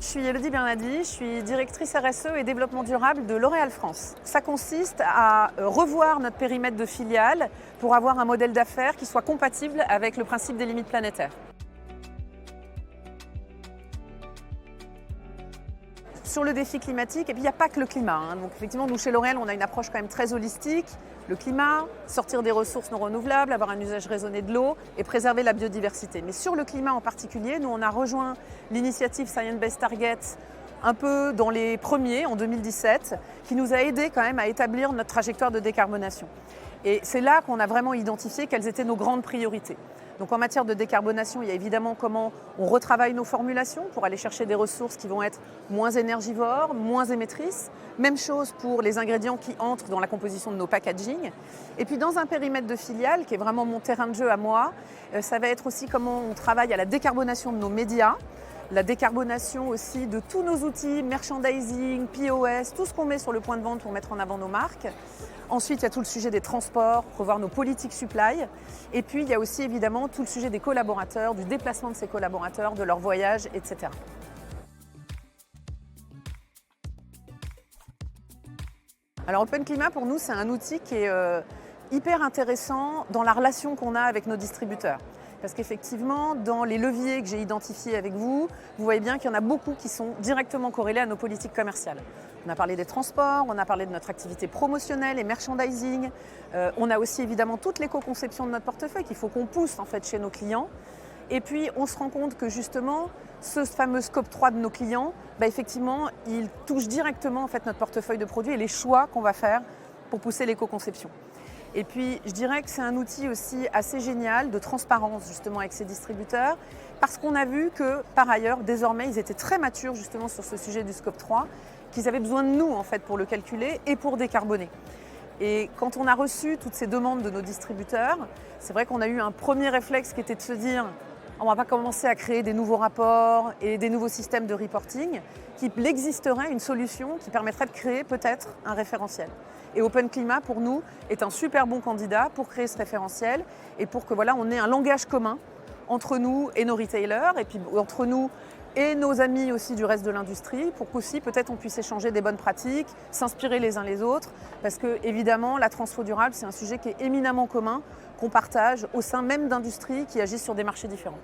Je suis Elodie Bernadi, je suis directrice RSE et développement durable de L'Oréal France. Ça consiste à revoir notre périmètre de filiales pour avoir un modèle d'affaires qui soit compatible avec le principe des limites planétaires. Sur le défi climatique, et puis il n'y a pas que le climat. Donc effectivement, nous chez L'Oréal, on a une approche quand même très holistique. Le climat, sortir des ressources non renouvelables, avoir un usage raisonné de l'eau et préserver la biodiversité. Mais sur le climat en particulier, nous on a rejoint l'initiative Science Based Targets un peu dans les premiers en 2017, qui nous a aidés quand même à établir notre trajectoire de décarbonation. Et c'est là qu'on a vraiment identifié quelles étaient nos grandes priorités. Donc en matière de décarbonation, il y a évidemment comment on retravaille nos formulations pour aller chercher des ressources qui vont être moins énergivores, moins émettrices. Même chose pour les ingrédients qui entrent dans la composition de nos packaging. Et puis dans un périmètre de filiale, qui est vraiment mon terrain de jeu à moi, ça va être aussi comment on travaille à la décarbonation de nos médias, la décarbonation aussi de tous nos outils, merchandising, POS, tout ce qu'on met sur le point de vente pour mettre en avant nos marques. Ensuite, il y a tout le sujet des transports, revoir nos politiques supply. Et puis, il y a aussi évidemment tout le sujet des collaborateurs, du déplacement de ces collaborateurs, de leur voyage, etc. Alors, Open Climat, pour nous, c'est un outil qui est hyper intéressant dans la relation qu'on a avec nos distributeurs. Parce qu'effectivement, dans les leviers que j'ai identifiés avec vous, vous voyez bien qu'il y en a beaucoup qui sont directement corrélés à nos politiques commerciales. On a parlé des transports, on a parlé de notre activité promotionnelle et merchandising. On a aussi évidemment toute l'éco-conception de notre portefeuille qu'il faut qu'on pousse en fait chez nos clients. Et puis on se rend compte que justement, ce fameux scope 3 de nos clients, effectivement, il touche directement en fait notre portefeuille de produits et les choix qu'on va faire pour pousser l'éco-conception. Et puis, je dirais que c'est un outil aussi assez génial de transparence justement avec ces distributeurs parce qu'on a vu que, par ailleurs, désormais, ils étaient très matures justement sur ce sujet du scope 3, qu'ils avaient besoin de nous en fait pour le calculer et pour décarboner. Et quand on a reçu toutes ces demandes de nos distributeurs, c'est vrai qu'on a eu un premier réflexe qui était de se dire on va pas commencer à créer des nouveaux rapports et des nouveaux systèmes de reporting, qu'il existerait une solution qui permettrait de créer peut-être un référentiel. Et Open Climat, pour nous, est un super bon candidat pour créer ce référentiel et pour que voilà, on ait un langage commun entre nous et nos retailers, et puis entre nous et nos amis aussi du reste de l'industrie, pour qu'aussi peut-être on puisse échanger des bonnes pratiques, s'inspirer les uns les autres, parce que évidemment la transfo durable c'est un sujet qui est éminemment commun, qu'on partage au sein même d'industries qui agissent sur des marchés différents.